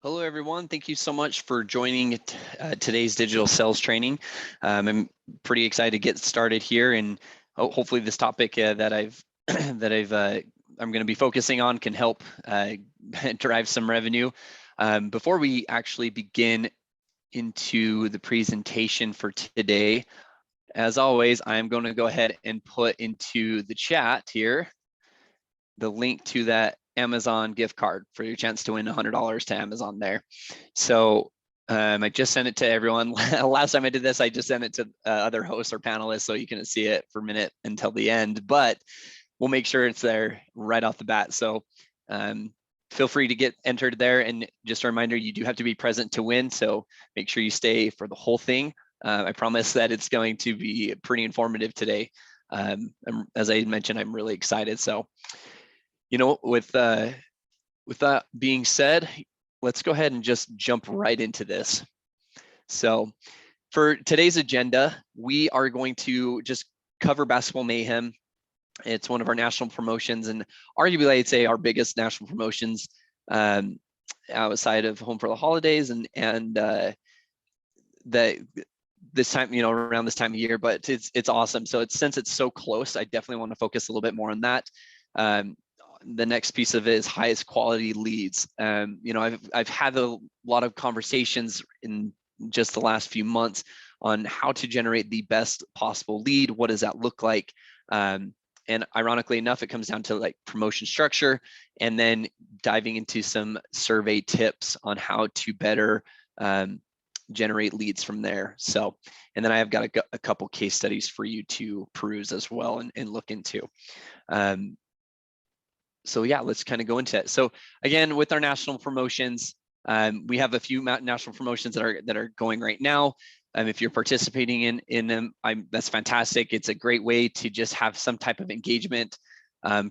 Hello, everyone. Thank you so much for joining today's digital sales training. I'm pretty excited to get started here, and hopefully, this topic that I'm going to be focusing on can help drive some revenue. Before we actually begin into the presentation for today, as always, I'm going to go ahead and put into the chat here the link to that Amazon gift card for your chance to win $100 to Amazon there. So I just sent it to everyone. Last time I did this, I just sent it to other hosts or panelists, so you can see it for a minute until the end, but we'll make sure it's there right off the bat. So feel free to get entered there. And just a reminder, you do have to be present to win. So make sure you stay for the whole thing. I promise that it's going to be pretty informative today. As I mentioned, I'm really excited. So with that being said, let's go ahead and just jump right into this. So for today's agenda, we are going to just cover Basketball Mayhem. It's one of our national promotions, and arguably I'd say our biggest national promotions outside of Home for the Holidays and this time, around this time of year, but it's awesome. So since it's so close, I definitely want to focus a little bit more on that. The next piece of it is highest quality leads. I've had a lot of conversations in just the last few months on how to generate the best possible lead. What does that look like? And ironically enough, it comes down to like promotion structure, and then diving into some survey tips on how to better generate leads from there. So, and then I have got a couple case studies for you to peruse as well and look into. So yeah, let's kind of go into it. So again, with our national promotions, we have a few national promotions that are going right now. If you're participating in them, that's fantastic. It's a great way to just have some type of engagement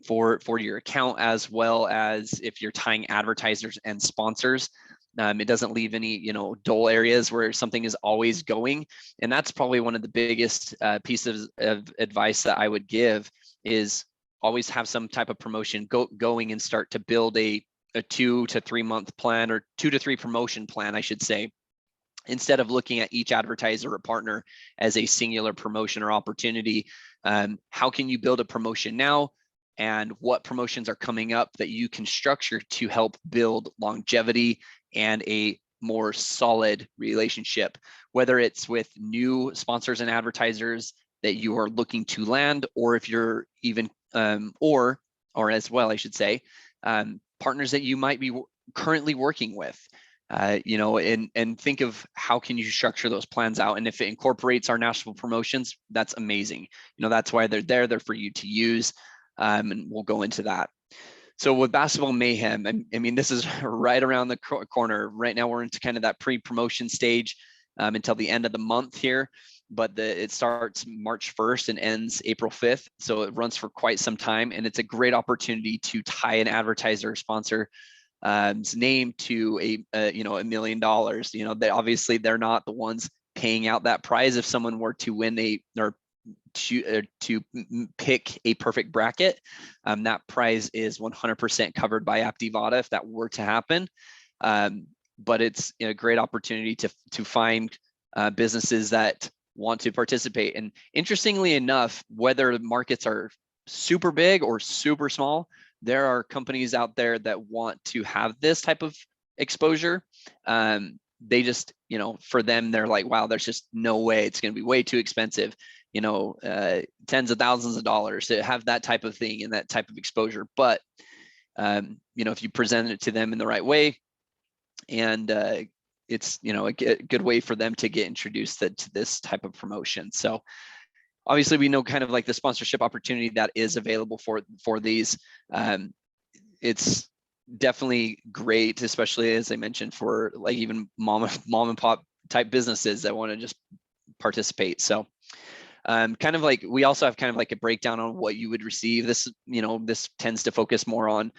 for your account, as well as if you're tying advertisers and sponsors. It doesn't leave any dull areas where something is always going. And that's probably one of the biggest pieces of advice that I would give is always have some type of promotion going and start to build a 2 to 3 month plan, or 2 to 3 promotion plan, I should say, instead of looking at each advertiser or partner as a singular promotion or opportunity. How can you build a promotion now, and what promotions are coming up that you can structure to help build longevity and a more solid relationship, whether it's with new sponsors and advertisers that you are looking to land, or if you're even or as well, I should say, partners that you might be currently working with, and think of how can you structure those plans out. And if it incorporates our national promotions, that's amazing. That's why they're there for you to use, and we'll go into that. So with Basketball Mayhem, I mean, this is right around the corner. Right now, we're into kind of that pre-promotion stage until the end of the month here. But it starts March 1st and ends April 5th. So it runs for quite some time. And it's a great opportunity to tie an advertiser or sponsor name to $1 million. Obviously they're not the ones paying out that prize. If someone were to win to pick a perfect bracket, that prize is 100% covered by Aptivada if that were to happen. But it's a great opportunity to find businesses that want to participate. And interestingly enough, whether the markets are super big or super small, there are companies out there that want to have this type of exposure. They just, for them, they're like, wow, there's just no way, it's going to be way too expensive, tens of thousands of dollars to have that type of thing and that type of exposure. But, if you present it to them in the right way, and it's a good way for them to get introduced to this type of promotion. So obviously we know kind of like the sponsorship opportunity that is available for these. It's definitely great, especially as I mentioned, for like even mom and pop type businesses that want to just participate. So kind of like we also have kind of like a breakdown on what you would receive. This tends to focus more on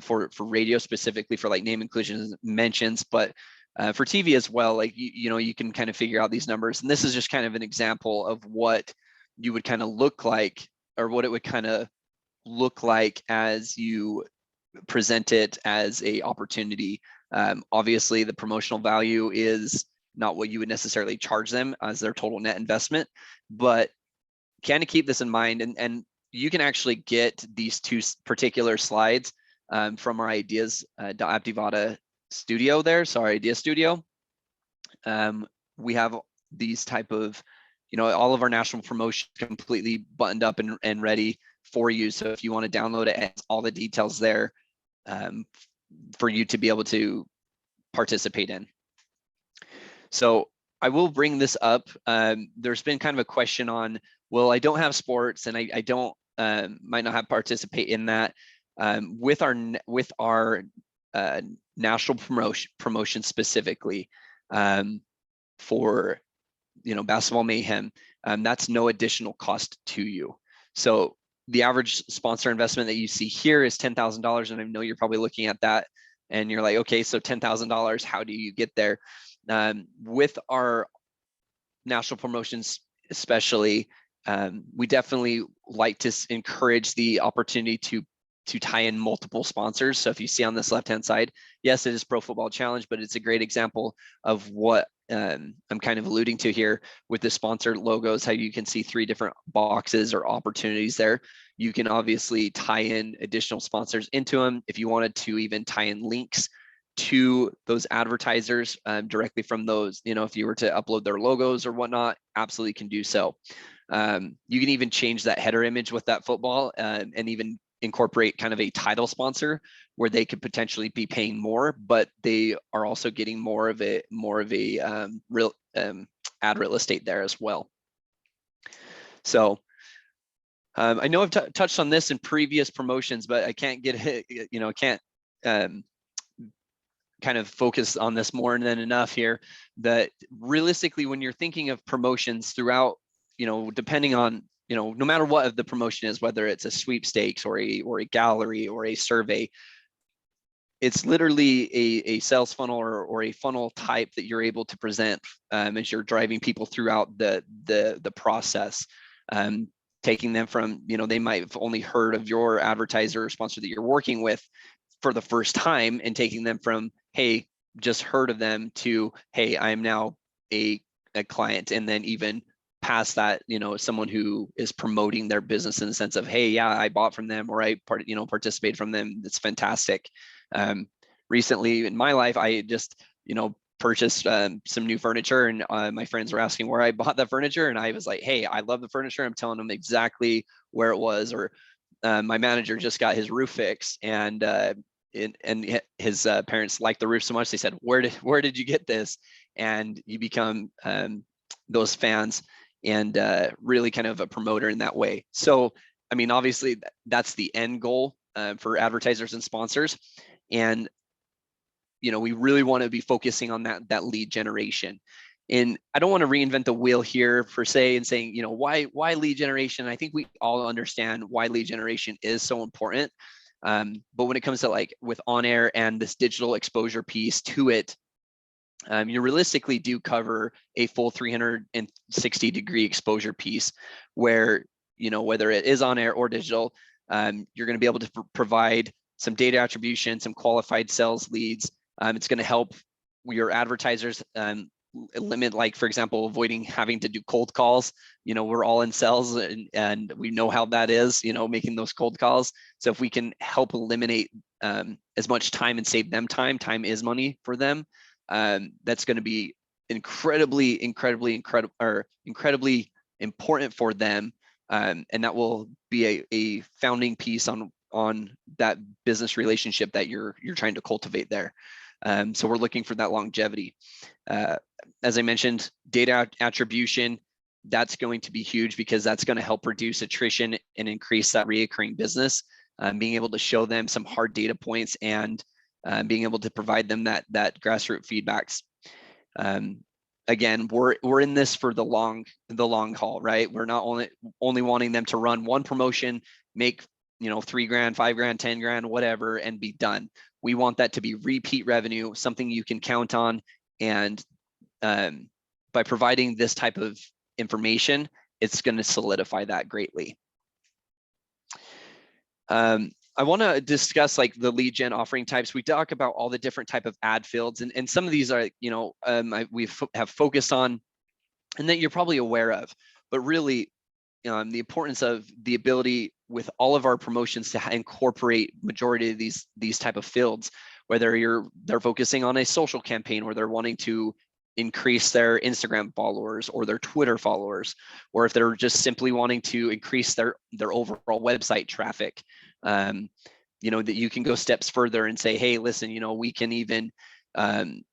for radio, specifically for like name inclusion mentions, but for TV as well, like you can kind of figure out these numbers. And this is just kind of an example of what you would kind of look like, or what it would kind of look like as you present it as a opportunity Obviously, the promotional value is not what you would necessarily charge them as their total net investment, but kind of keep this in mind. And you can actually get these two particular slides from our ideas Aptivada studio there, so our idea studio. We have these type of, all of our national promotions completely buttoned up and ready for you. So if you want to download it, it's all the details there for you to be able to participate in. So I will bring this up. There's been kind of a question on, well, I don't have sports and I don't might not have participate in that. With our national promotion specifically for Basketball Mayhem, that's no additional cost to you. So the average sponsor investment that you see here is $10,000, and I know you're probably looking at that and you're like, okay, so $10,000, how do you get there? With our national promotions especially, we definitely like to encourage the opportunity to tie in multiple sponsors. So if you see on this left-hand side, yes, it is Pro Football Challenge, but it's a great example of what I'm kind of alluding to here with the sponsor logos, how you can see 3 different boxes or opportunities there. You can obviously tie in additional sponsors into them. If you wanted to even tie in links to those advertisers directly from those, if you were to upload their logos or whatnot, absolutely can do so. You can even change that header image with that football and even incorporate kind of a title sponsor where they could potentially be paying more, but they are also getting more of a real ad real estate there as well. So I know I've touched on this in previous promotions, but I can't get kind of focus on this more than enough here, that realistically, when you're thinking of promotions throughout, depending on, no matter what the promotion is, whether it's a sweepstakes or a gallery or a survey, it's literally a sales funnel or a funnel type that you're able to present as you're driving people throughout the process. Taking them from, they might have only heard of your advertiser or sponsor that you're working with for the first time, and taking them from, hey, just heard of them, to, hey, I'm now a client, and then even past that, someone who is promoting their business in the sense of, hey, yeah, I bought from them, or I participated from them. It's fantastic. Recently in my life, I just, purchased some new furniture, and my friends were asking where I bought the furniture, and I was like, hey, I love the furniture. I'm telling them exactly where it was. Or my manager just got his roof fixed, and his parents liked the roof so much, they said, where did you get this? And you become those fans and really kind of a promoter in that way. So, I mean, obviously that's the end goal for advertisers and sponsors. And, we really want to be focusing on that lead generation. And I don't want to reinvent the wheel here per se and saying, why lead generation? I think we all understand why lead generation is so important. But when it comes to like with on air and this digital exposure piece to it, you realistically do cover a full 360-degree exposure piece where, whether it is on air or digital, you're going to be able to provide some data attribution, some qualified sales leads. It's going to help your advertisers limit, like, for example, avoiding having to do cold calls. We're all in sales and we know how that is, making those cold calls. So if we can help eliminate as much time and save them time is money for them. That's going to be incredibly important for them. And that will be a founding piece on that business relationship that you're trying to cultivate there. So we're looking for that longevity. As I mentioned, data attribution, that's going to be huge because that's going to help reduce attrition and increase that reoccurring business. Being able to show them some hard data points and being able to provide them that grassroots feedbacks. Again, we're in this for the long haul, right? We're not only wanting them to run one promotion, make $3,000, $5,000, $10,000, whatever, and be done. We want that to be repeat revenue, something you can count on. And by providing this type of information, it's going to solidify that greatly. I want to discuss like the lead gen offering types. We talk about all the different type of ad fields, and some of these are, you know, have focused on, and that you're probably aware of, but really the importance of the ability with all of our promotions to incorporate majority of these type of fields, whether they're focusing on a social campaign where they're wanting to increase their Instagram followers or their Twitter followers, or if they're just simply wanting to increase their overall website traffic. You know, that you can go steps further and say, hey, listen, you know, we can even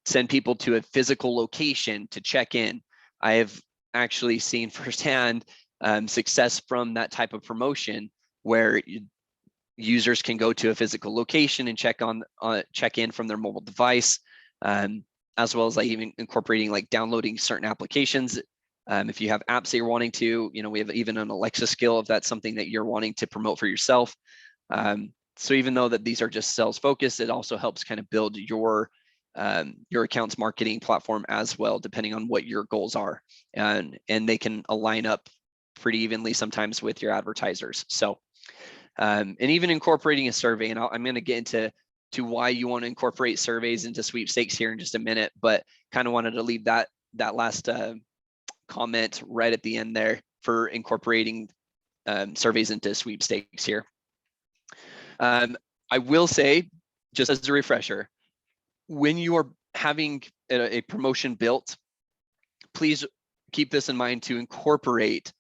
send people to a physical location to check in. I have actually seen firsthand success from that type of promotion where users can go to a physical location and check in from their mobile device, as well as like even incorporating like downloading certain applications. If you have apps that you're wanting to, you know, we have even an Alexa skill if that's something that you're wanting to promote for yourself. So even though that these are just sales focused, it also helps kind of build your account's marketing platform as well, depending on what your goals are, and they can align up pretty evenly sometimes with your advertisers. So and even incorporating a survey, and I'm going to get into why you want to incorporate surveys into sweepstakes here in just a minute, but kind of wanted to leave that last comment right at the end there for incorporating surveys into sweepstakes here. I will say, just as a refresher, when you are having a promotion built, please keep this in mind to incorporate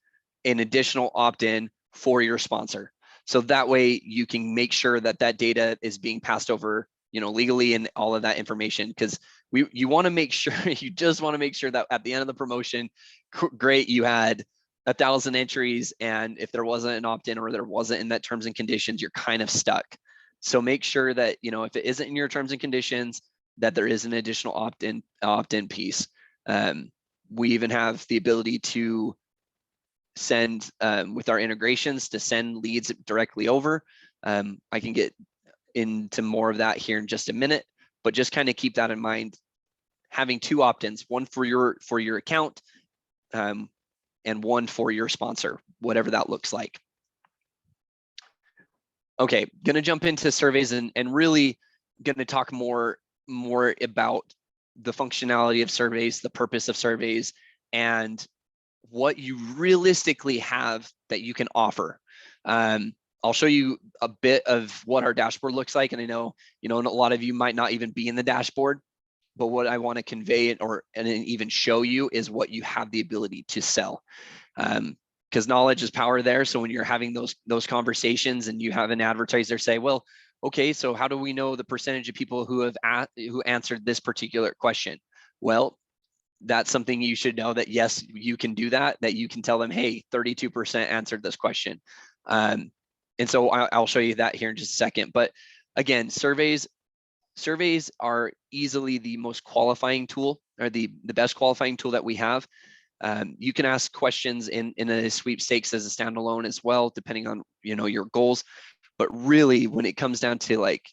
an additional opt-in for your sponsor. So that way you can make sure that that data is being passed over, you know, legally, and all of that information, because you want to make sure, you just want to make sure that at the end of the promotion, great, you had 1,000 entries, and if there wasn't an opt-in or there wasn't in that terms and conditions, you're kind of stuck. So make sure that, you know, if it isn't in your terms and conditions, that there is an additional opt-in piece. We even have the ability to send with our integrations to send leads directly over. I can get into more of that here in just a minute, but just kind of keep that in mind. Having two opt-ins, one for your account and one for your sponsor, whatever that looks like. Okay, gonna jump into surveys and really gonna talk more about the functionality of surveys, the purpose of surveys, and what you realistically have that you can offer. I'll show you a bit of what our dashboard looks like, and I know, you know, a lot of you might not even be in the dashboard, but what I want to convey and even show you is what you have the ability to sell. Because knowledge is power there. So when you're having those conversations and you have an advertiser say, well, okay, so how do we know the percentage of people who answered this particular question? Well, that's something you should know, that yes, you can do that you can tell them, hey, 32% answered this question. And so I'll show you that here in just a second. But again, surveys are easily the most qualifying tool, or the best qualifying tool that we have. You can ask questions in a sweepstakes as a standalone as well, depending on, you know, your goals. But really, when it comes down to like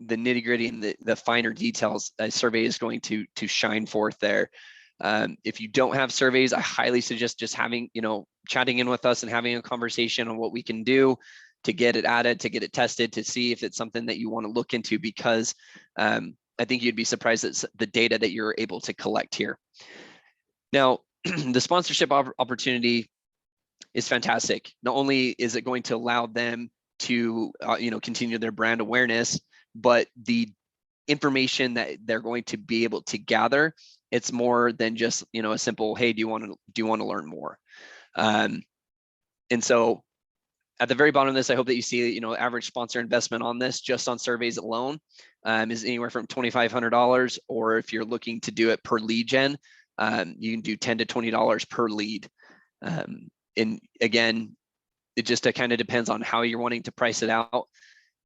the nitty gritty and the finer details, a survey is going to shine forth there. If you don't have surveys, I highly suggest just having, you know, chatting in with us and having a conversation on what we can do to get it added, to get it tested, to see if it's something that you want to look into, because I think you'd be surprised at the data that you're able to collect here. Now, the sponsorship opportunity is fantastic. Not only is it going to allow them to you know, continue their brand awareness, but the information that they're going to be able to gather, it's more than just, you know, a simple, hey, do you want to learn more? And so at the very bottom of this, I hope that you see, you know, average sponsor investment on this, just on surveys alone, is anywhere from $2,500, or if you're looking to do it per lead gen, you can do $10 to $20 per lead. And again, it just kind of depends on how you're wanting to price it out.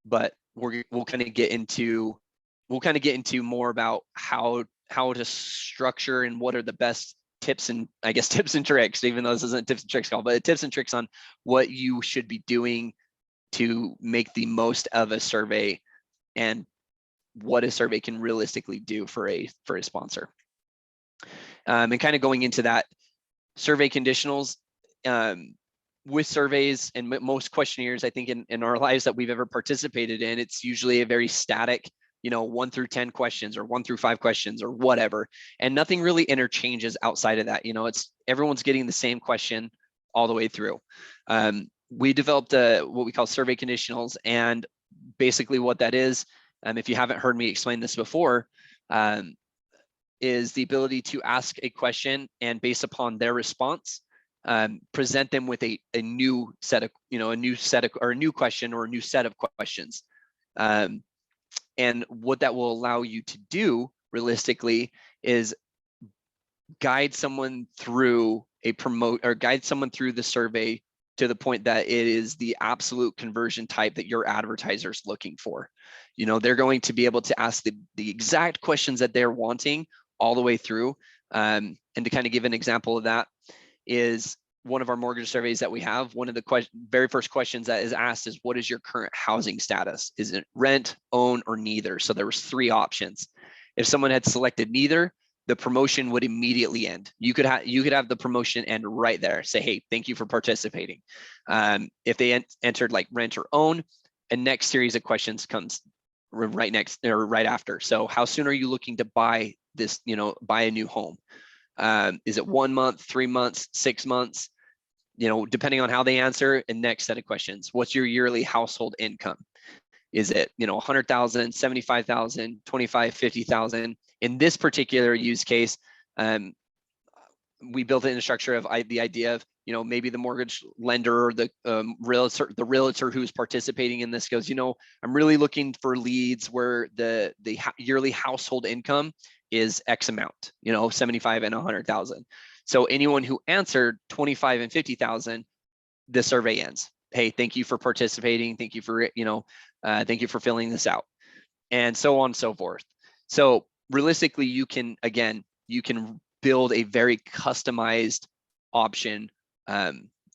But we'll kind of get into more about how to structure and what are the best tips and, I guess, tips and tricks, even though this isn't a tips and tricks call, but tips and tricks on what you should be doing to make the most of a survey and what a survey can realistically do for a sponsor. And kind of going into that, survey conditionals, with surveys and most questionnaires, I think in our lives that we've ever participated in, it's usually a very static, 1 through 10 questions or 1 through 5 questions or whatever, and nothing really interchanges outside of that. It's everyone's getting the same question all the way through. We developed what we call survey conditionals, and basically what that is, if you haven't heard me explain this before, is the ability to ask a question and based upon their response, present them with a new set of, or a new question or a new set of questions. And what that will allow you to do realistically is guide someone through guide someone through the survey to the point that it is the absolute conversion type that your advertiser's looking for. They're going to be able to ask the exact questions that they're wanting all the way through. And to kind of give an example of that is one of our mortgage surveys that we have. One of the very first questions that is asked is, what is your current housing status? Is it rent, own, or neither? So there was 3 options. If someone had selected neither, the promotion would immediately end. You could have the promotion end right there. Say, hey, thank you for participating. If they entered like rent or own, a next series of questions comes right next or right after. So how soon are you looking to buy this, buy a new home? Is it 1 month, 3 months, 6 months? Depending on how they answer. And next set of questions, what's your yearly household income? Is it, 100,000, 75,000, 25, 50,000? In this particular use case, we built it in a structure of the idea of, maybe the mortgage lender or the realtor who's participating in this goes, I'm really looking for leads where the yearly household income is X amount, 75 and 100,000. So anyone who answered 25 and 50,000, the survey ends. Hey, thank you for participating. Thank you for, thank you for filling this out, and so on and so forth. So realistically, you can build a very customized option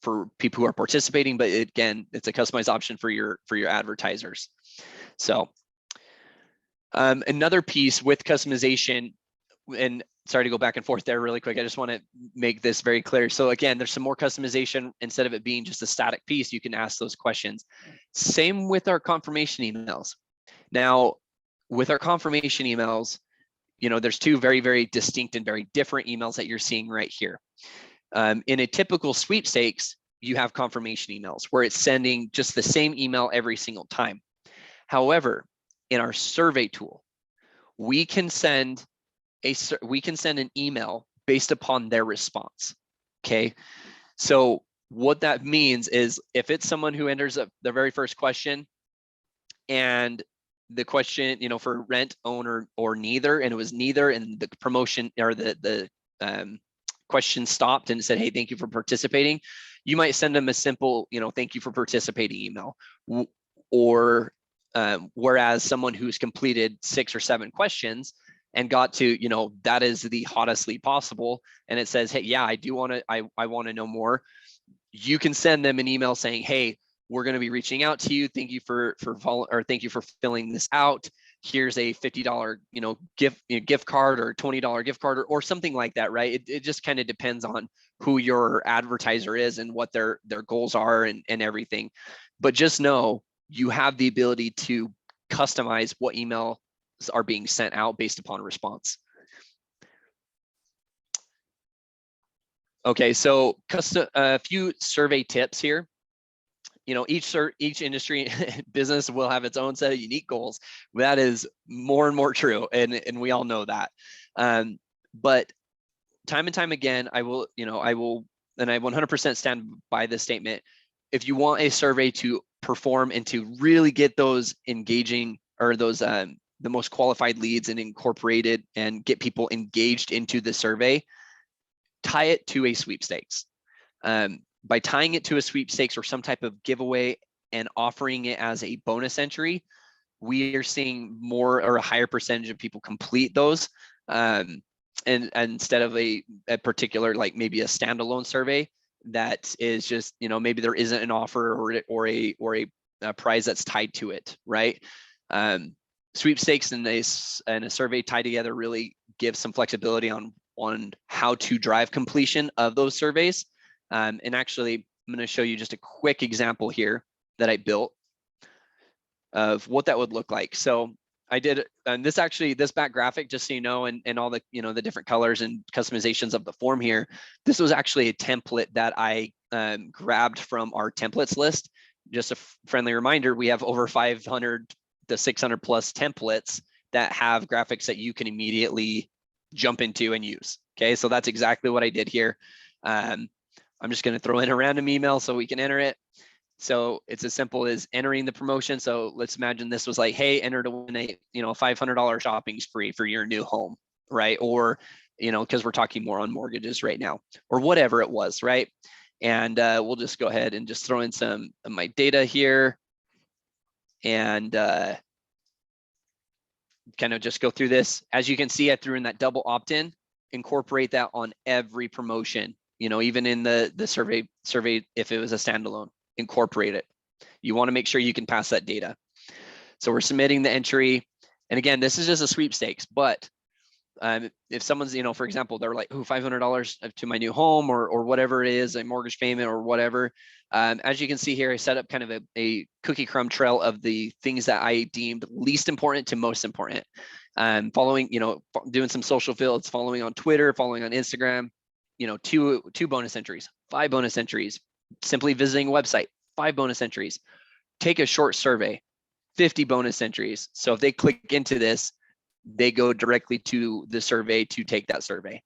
for people who are participating, but again, it's a customized option for your advertisers. So another piece with customization, and sorry to go back and forth there really quick, I just want to make this very clear. So again, there's some more customization. Instead of it being just a static piece, you can ask those questions. Same with our confirmation emails. Now, with our confirmation emails, there's 2 very, very distinct and very different emails that you're seeing right here. In a typical sweepstakes, you have confirmation emails where it's sending just the same email every single time. However, in our survey tool, we can send an email based upon their response. Okay. So what that means is if it's someone who enters up the very first question and the question, for rent, own, or neither, and it was neither, and the promotion or the question stopped and said, hey, thank you for participating, you might send them a simple, thank you for participating email. Or whereas someone who's completed 6 or 7 questions and got to, that is the hottest lead possible, and it says, hey, yeah, I want to know more, you can send them an email saying, hey, we're going to be reaching out to you. Thank you thank you for filling this out. Here's a $50, gift card, or $20 gift card, or something like that, right? It just kind of depends on who your advertiser is and what their goals are and everything. But just know you have the ability to customize what emails are being sent out based upon response. Okay, so a few survey tips here. Each industry business will have its own set of unique goals. That is more and more true, and we all know that. But time and time again, I will, and I 100% stand by this statement. If you want a survey to perform and to really get those engaging, or those the most qualified leads and incorporated and get people engaged into the survey, tie it to a sweepstakes. By tying it to a sweepstakes or some type of giveaway and offering it as a bonus entry, we are seeing more, or a higher percentage of people complete those. And instead of a particular, like maybe a standalone survey that is just, maybe there isn't an offer or a prize that's tied to it, right? Sweepstakes and a survey tied together really gives some flexibility on how to drive completion of those surveys. And actually, I'm going to show you just a quick example here that I built of what that would look like. So I did, and this back graphic, just so you know, and all the, the different colors and customizations of the form here, this was actually a template that I grabbed from our templates list. Just a friendly reminder, we have over 500 to 600 plus templates that have graphics that you can immediately jump into and use. Okay, so that's exactly what I did here. I'm just going to throw in a random email so we can enter it. So it's as simple as entering the promotion. So let's imagine this was like, hey, enter to win a $500 shopping spree for your new home, right? Or, because we're talking more on mortgages right now, or whatever it was, right? And we'll just go ahead and just throw in some of my data here, and kind of just go through this. As you can see, I threw in that double opt-in. Incorporate that on every promotion. Even in the survey, if it was a standalone, incorporate it. You want to make sure you can pass that data. So we're submitting the entry. And again, this is just a sweepstakes, but if someone's, for example, they're like, oh, $500 to my new home, or whatever it is, a mortgage payment or whatever. As you can see here, I set up kind of a cookie crumb trail of the things that I deemed least important to most important. Following, doing some social fields, following on Twitter, following on Instagram, two bonus entries, 5 bonus entries, simply visiting a website, 5 bonus entries, take a short survey, 50 bonus entries. So if they click into this, they go directly to the survey to take that survey,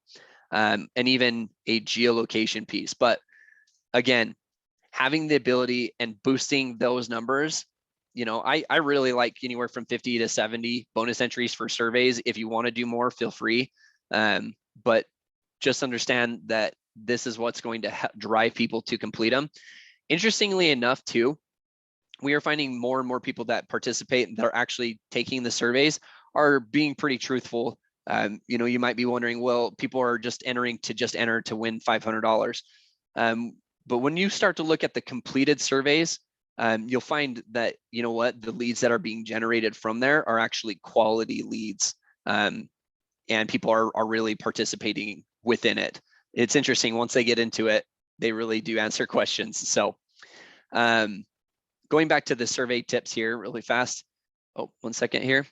and even a geolocation piece. But again, having the ability and boosting those numbers, I really like anywhere from 50 to 70 bonus entries for surveys. If you want to do more, feel free. But just understand that this is what's going to drive people to complete them. Interestingly enough, too, we are finding more and more people that participate that are actually taking the surveys are being pretty truthful. You might be wondering, well, people are just entering to just enter to win $500. But when you start to look at the completed surveys, you'll find that, the leads that are being generated from there are actually quality leads. And people are really participating within it. It's interesting, once they get into it, they really do answer questions. So going back to the survey tips here really fast. Oh, 1 second here.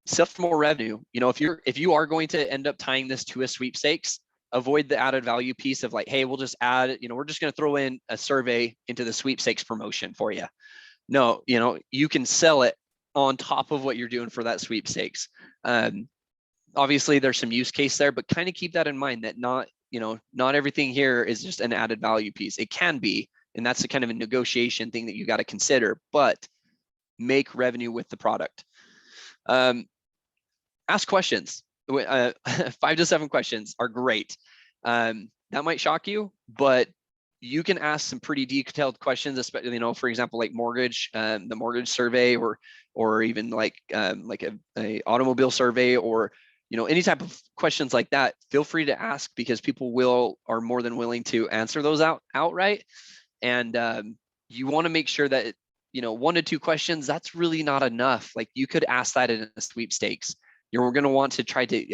Sell for more revenue. If you are going to end up tying this to a sweepstakes, avoid the added value piece of like, hey, we'll just add, we're just going to throw in a survey into the sweepstakes promotion for you. No, you can sell it on top of what you're doing for that sweepstakes. Obviously there's some use case there, but kind of keep that in mind that not everything here is just an added value piece. It can be, and that's the kind of a negotiation thing that you got to consider, but make revenue with the product. Ask questions. 5 to 7 questions are great. That might shock you, but you can ask some pretty detailed questions, especially, for example, like mortgage, the mortgage survey, or even like a automobile survey, or any type of questions like that. Feel free to ask, because people are more than willing to answer those outright. And you want to make sure that 1 to 2 questions, that's really not enough. Like, you could ask that in a sweepstakes. You're going to want to try to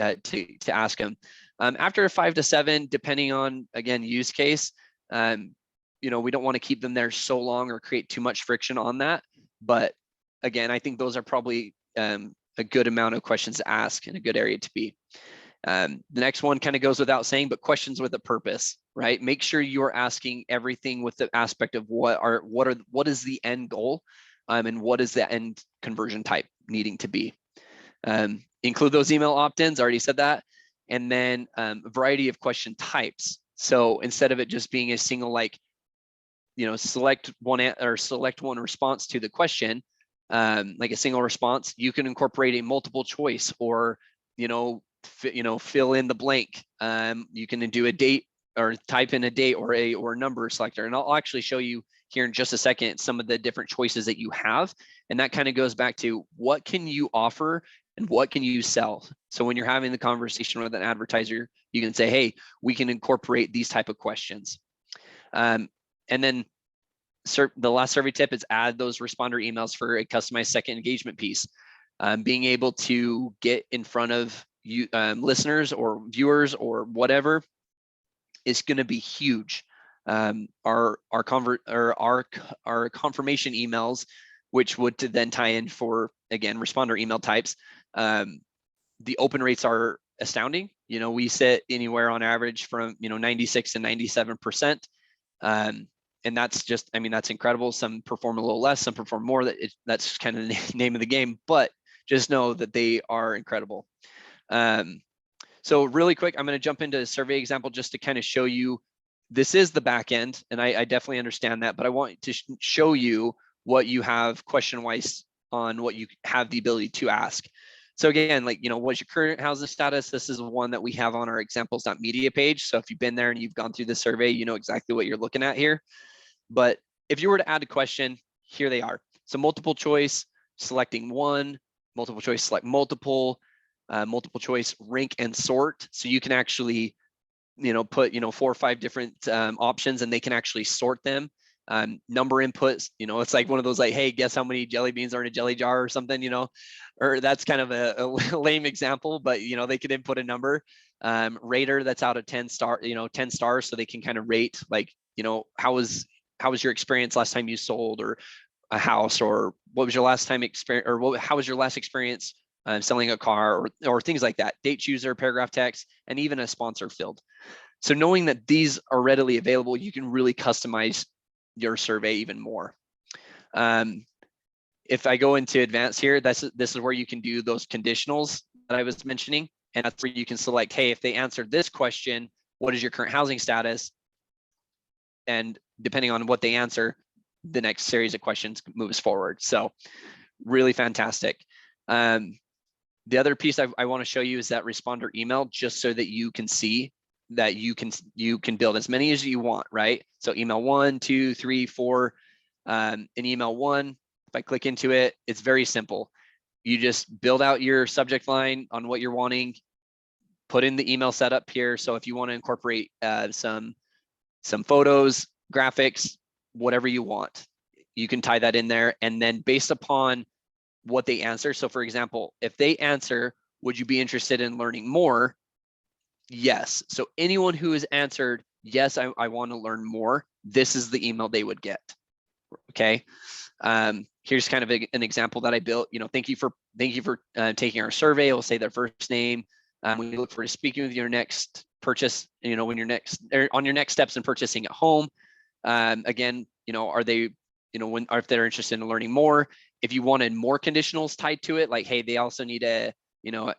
ask them. After 5 to 7, depending on, again, use case, we don't want to keep them there so long or create too much friction on that. But again, I think those are probably a good amount of questions to ask and a good area to be. The next one kind of goes without saying, but questions with a purpose, right? Make sure you're asking everything with the aspect of what is the end goal, and what is the end conversion type needing to be. Include those email opt-ins, already said that. And then a variety of question types. So instead of it just being a single, select one response to the question, like a single response, you can incorporate a multiple choice, or fill in the blank. You can do a date, or type in a date, or a number selector. And I'll actually show you here in just a second some of the different choices that you have. And that kind of goes back to what can you offer and what can you sell. So when you're having the conversation with an advertiser, you can say, hey, we can incorporate these type of questions. And then the last survey tip is add those responder emails for a customized second engagement piece. Being able to get in front of you, listeners or viewers or whatever, is going to be huge. our confirmation emails, which would to then tie in for, again, responder email types. The open rates are astounding. We sit anywhere on average from 96 to 97%. And that's just, that's incredible. Some perform a little less, some perform more. That's kind of the name of the game, but just know that they are incredible. So really quick, I'm going to jump into a survey example just to kind of show you, this is the back end, and I definitely understand that, but I want to show you what you have question-wise on what you have the ability to ask. So again, what's your current housing status? This is one that we have on our examples.media page. So if you've been there and you've gone through the survey, you know exactly what you're looking at here. But if you were to add a question, here they are. So multiple choice, selecting one, multiple choice, select multiple, multiple choice, rank and sort. So you can actually, put, 4 or 5 different options, and they can actually sort them. Number inputs, it's like one of those hey, guess how many jelly beans are in a jelly jar or something, or that's kind of a lame example, but they could input a number. Rater, that's out of 10 stars, so they can kind of rate how was your experience last time you sold or a house, or what was your last time experience, or how was your last experience selling a car, or things like that. Date chooser, paragraph text, and even a sponsor field. So knowing that these are readily available, you can really customize your survey even more. If I go into advanced here, this is where you can do those conditionals that I was mentioning, and that's where you can select, hey, if they answered this question, what is your current housing status? And depending on what they answer, the next series of questions moves forward. So really fantastic. The other piece I want to show you is that responder email, just so that you can see that you can build as many as you want, right? So email 1, 2, 3, 4. In email 1, if I click into it, it's very simple. You just build out your subject line on what you're wanting, put in the email setup here. So if you want to incorporate some photos, graphics, whatever you want, you can tie that in there. And then based upon what they answer, so for example, if they answer, would you be interested in learning more? Yes. So anyone who has answered, yes, I want to learn more, this is the email they would get. Okay. Here's kind of an example that I built. Thank you for taking our survey. It'll say their first name. We look forward to speaking with your next purchase, when you're on your next steps in purchasing a home. Again, are they, if they're interested in learning more, if you wanted more conditionals tied to it, like, hey, they also need a,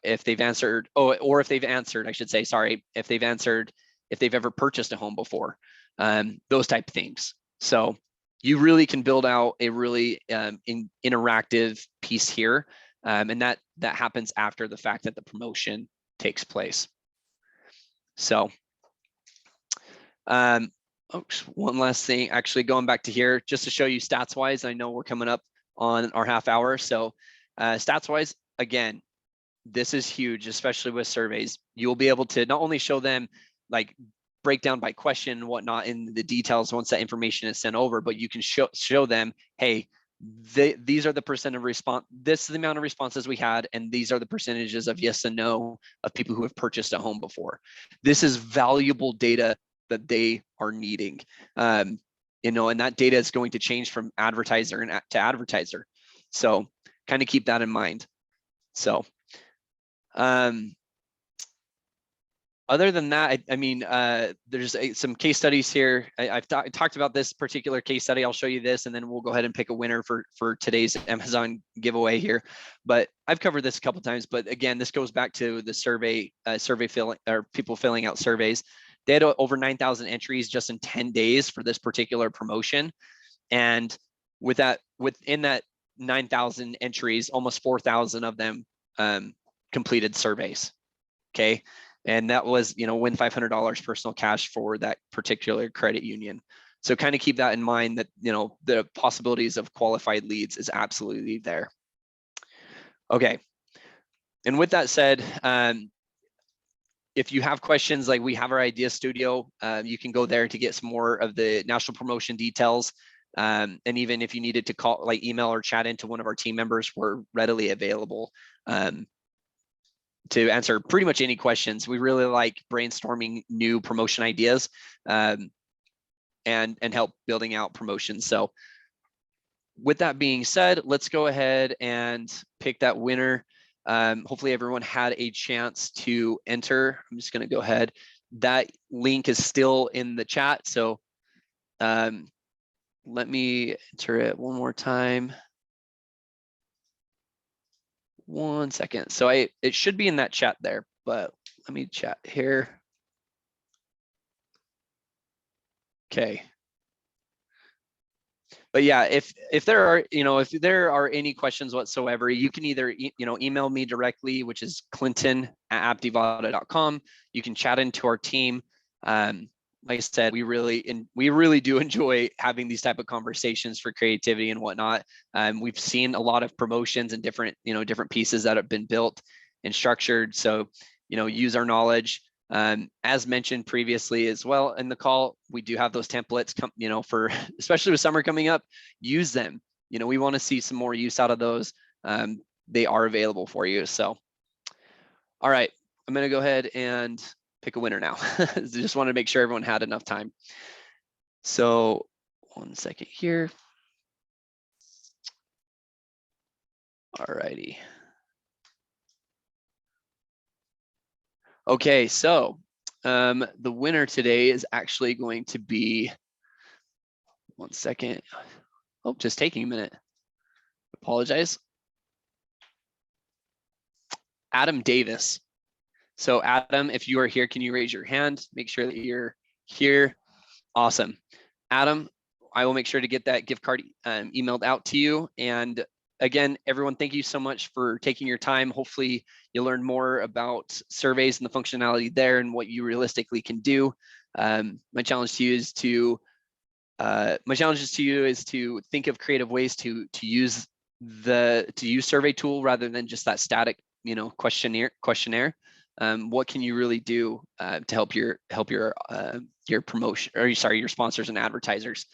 if they've answered, or if they've answered, I should say, sorry, if they've answered, if they've ever purchased a home before, those type of things. So you really can build out a really interactive piece here. And that happens after the fact that the promotion takes place. So one last thing, actually going back to here, just to show you stats wise, I know we're coming up on our half hour. So stats wise, again, this is huge, especially with surveys. You'll be able to not only show them like breakdown by question and whatnot in the details once that information is sent over, but you can show them, hey, these are the percent of response, this is the amount of responses we had, and these are the percentages of yes and no of people who have purchased a home before. This is valuable data that they are needing. And that data is going to change from advertiser to advertiser. So kind of keep that in mind. So other than that, there's some case studies here. I've talked about this particular case study. I'll show you this, and then we'll go ahead and pick a winner for today's Amazon giveaway here. But I've covered this a couple times. But again, this goes back to the survey filling, or people filling out surveys. They had over 9,000 entries just in 10 days for this particular promotion, and within that 9,000 entries, almost 4,000 of them completed surveys. Okay. And that was, win $500 personal cash for that particular credit union. So kind of keep that in mind, that, the possibilities of qualified leads is absolutely there. Okay. And with that said, if you have questions, like we have our idea studio, you can go there to get some more of the national promotion details. And even if you needed to call, like email or chat into one of our team members, we're readily available to answer pretty much any questions. We really like brainstorming new promotion ideas. and help building out promotions. So with that being said, let's go ahead and pick that winner. Hopefully everyone had a chance to enter. I'm just going to go ahead. That link is still in the chat. So let me enter it one more time. 1 second. So it should be in that chat there, but let me chat here. Okay. But yeah, if there are, if there are any questions whatsoever, you can either, email me directly, which is clinton@aptivada.com. You can chat into our team. Like I said, we really do enjoy having these type of conversations for creativity and whatnot. We've seen a lot of promotions and different pieces that have been built and structured. So, use our knowledge. As mentioned previously as well in the call, we do have those templates, for especially with summer coming up, use them. We want to see some more use out of those. They are available for you. So, all right, I'm going to go ahead and pick a winner now. Just wanted to make sure everyone had enough time. So 1 second here. All righty. Okay, so the winner today is actually going to be, 1 second. Oh, just taking a minute. Apologize. Adam Davis. So Adam, if you are here, can you raise your hand? Make sure that you're here. Awesome. Adam, I will make sure to get that gift card emailed out to you. And again, everyone, thank you so much for taking your time. Hopefully you'll learn more about surveys and the functionality there and what you realistically can do. My challenge to you is to think of creative ways to use survey tool rather than just that static questionnaire. What can you really do to help your promotion, or your sponsors and advertisers?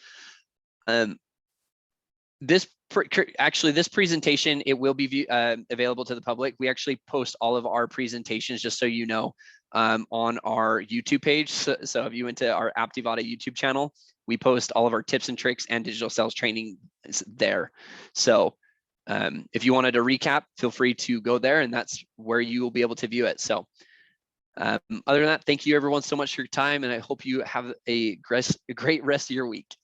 This presentation, it will be available to the public. We actually post all of our presentations, just so you know, on our YouTube page. So if you went to our Aptivada YouTube channel, we post all of our tips and tricks and digital sales training there. So if you wanted to recap, feel free to go there, and that's where you will be able to view it. So other than that, thank you everyone so much for your time, and I hope you have a great rest of your week.